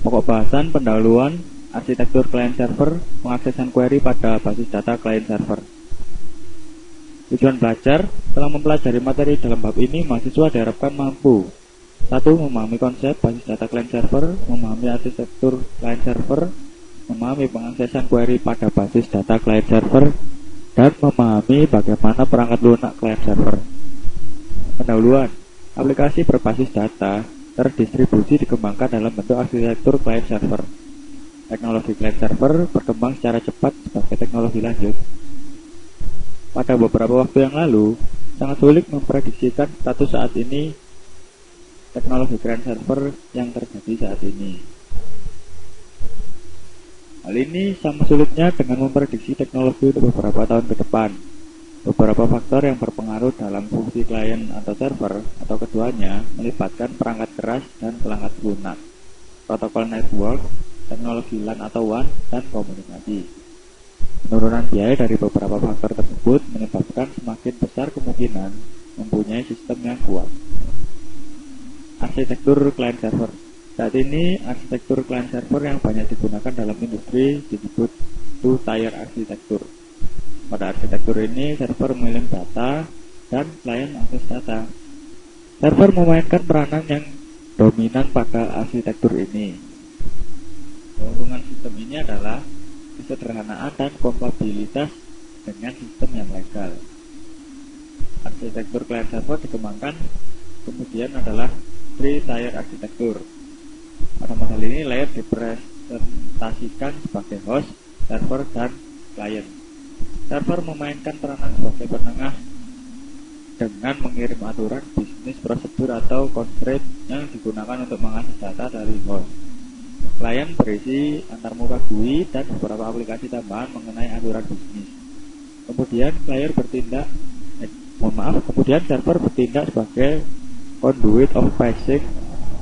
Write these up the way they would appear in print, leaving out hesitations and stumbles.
Pokok bahasan pendahuluan arsitektur client server, pengaksesan query pada basis data client server. Tujuan belajar, setelah mempelajari materi dalam bab ini, mahasiswa diharapkan mampu 1. Memahami konsep basis data client server, memahami arsitektur client server, memahami pengaksesan query pada basis data client server, dan memahami bagaimana perangkat lunak client server. Pendahuluan, aplikasi berbasis data terdistribusi dikembangkan dalam bentuk arsitektur client server. Teknologi client server berkembang secara cepat sebagai teknologi lanjut. Pada beberapa waktu yang lalu, sangat sulit memprediksikan status saat ini teknologi client server yang terjadi saat ini. Hal ini sama sulitnya dengan memprediksi teknologi untuk beberapa tahun ke depan. Beberapa faktor yang berpengaruh dalam fungsi klien atau server atau keduanya melibatkan perangkat keras dan perangkat lunak, protokol network, teknologi LAN atau WAN, dan komunikasi. Penurunan biaya dari beberapa faktor tersebut menyebabkan semakin besar kemungkinan mempunyai sistem yang kuat. Arsitektur client server. Saat ini arsitektur client server yang banyak digunakan dalam industri disebut two-tier arsitektur. Pada arsitektur ini, server mengirim data dan klien akses data. Server memainkan peranan yang dominan pada arsitektur ini. Keuntungan sistem ini adalah kesederhanaan dan kompatibilitas dengan sistem yang legal. Arsitektur client server dikembangkan kemudian adalah three-tier arsitektur. Pada model ini, layer dipresentasikan sebagai host, server, dan klien. Server memainkan peranan sebagai penengah dengan mengirim aturan bisnis, prosedur, atau constraint yang digunakan untuk mengakses data dari host. Klien berisi antarmuka GUI dan beberapa aplikasi tambahan mengenai aturan bisnis. Kemudian server bertindak sebagai conduit of passing,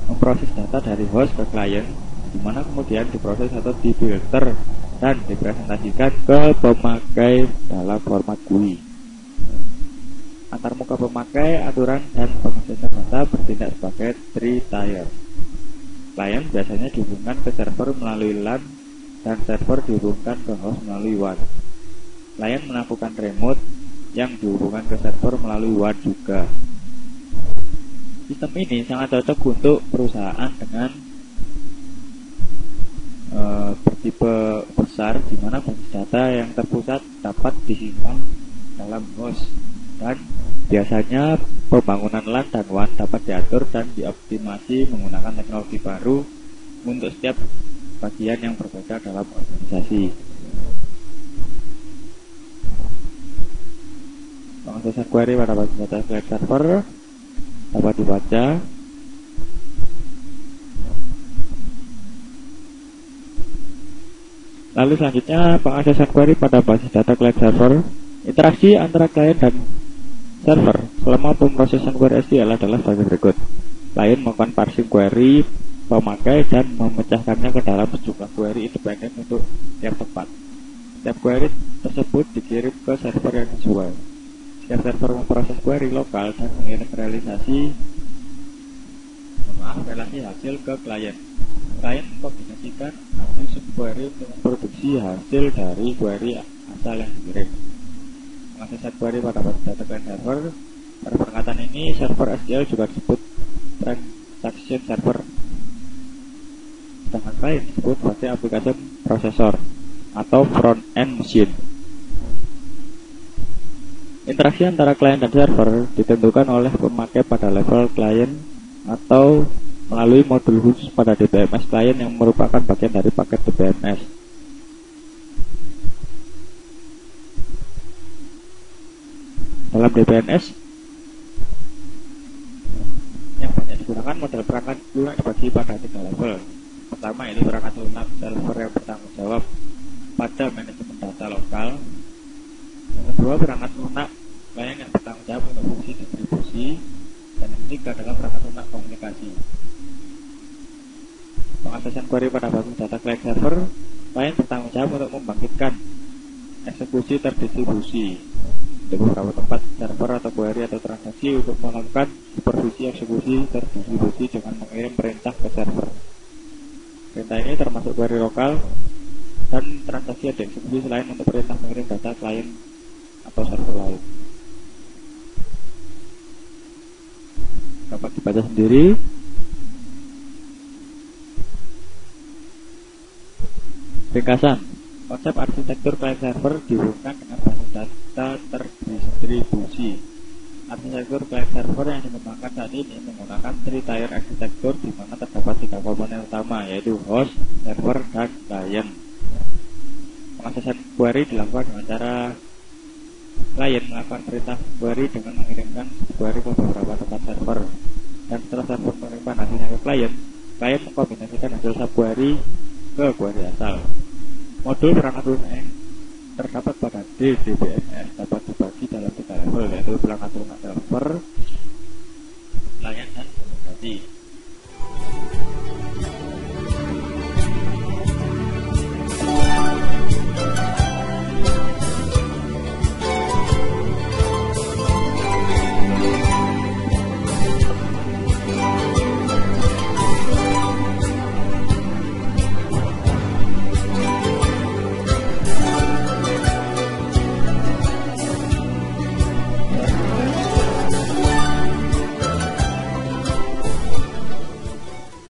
memproses data dari host ke klien, di mana kemudian diproses atau difilter dan dipresentasikan ke pemakai dalam format GUI. Antarmuka pemakai, aturan, dan pengaksesan data bertindak sebagai three-tier. Klien biasanya dihubungkan ke server melalui LAN dan server dihubungkan ke host melalui WAN. Klien melakukan remote yang dihubungkan ke server melalui WAN juga. Sistem ini sangat cocok untuk perusahaan dengan bertipe besar, di mana basis data yang terpusat dapat disimpan dalam host, dan biasanya pembangunan LAN dan WAN dapat diatur dan dioptimasi menggunakan teknologi baru untuk setiap bagian yang berbeda dalam organisasi. Pengaksesan query pada basis data client server dapat dibaca. Lalu selanjutnya, pengaksesan query pada basis data client server. Interaksi antara klien dan server selama pemrosesan query SQL adalah sebagai berikut. Klien melakukan parsing query pemakai dan memecahkannya ke dalam sejumlah query independen untuk tiap tempat. Setiap query tersebut dikirim ke server yang sesuai. Setiap server memproses query lokal dan mengirim relasi hasil ke klien. Klien mengkombinasikan hasil subquery untuk memproduksi hasil dari query asal yang dikirim. Pengaksesan query pada basis data client server. Pada perkataan ini, server SQL juga disebut transaction server, sedangkan klien disebut sebagai application processor atau front end machine. Interaksi antara klien dan server ditentukan oleh pemakai pada level klien atau melalui modul khusus pada DBMS klien yang merupakan bagian dari paket DBMS. Dalam DBMS yang banyak digunakan, model perangkat lunak dibagi pada 3 level. Pertama, ini perangkat lunak server yang bertanggung jawab pada manajemen data lokal. Yang kedua, perangkat lunak klien yang bertanggung jawab untuk fungsi distribusi. Dan yang ketiga adalah perangkat lunak komunikasi. Pengaksesan query pada basis data client server, klien bertanggung jawab untuk membangkitkan eksekusi terdistribusi di beberapa tempat server atau query atau transaksi untuk melakukan supervisi eksekusi terdistribusi dengan mengirim perintah ke server. Perintah ini termasuk query lokal dan transaksi yang dieksekusi selain untuk perintah mengirim data klien atau server lain. Dapat dibaca sendiri. Ringkasan, konsep arsitektur client server dihubungkan dengan basis data terdistribusi. Arsitektur client server yang dikembangkan saat ini menggunakan 3-tier arsitektur di mana terdapat 3 komponen utama, yaitu host, server, dan client. Pengaksesan query dilakukan dengan cara klien melakukan perintah query dengan mengirimkan query ke beberapa tempat server, dan setelah server mengirimkan hasilnya ke klien mengkombinasikan hasil subquery ke query asal. Modul perangkat lunak yang terdapat pada DDBMS dapat dibagi dalam 3 level, yaitu perangkat lunak server, klien, dan aplikasi.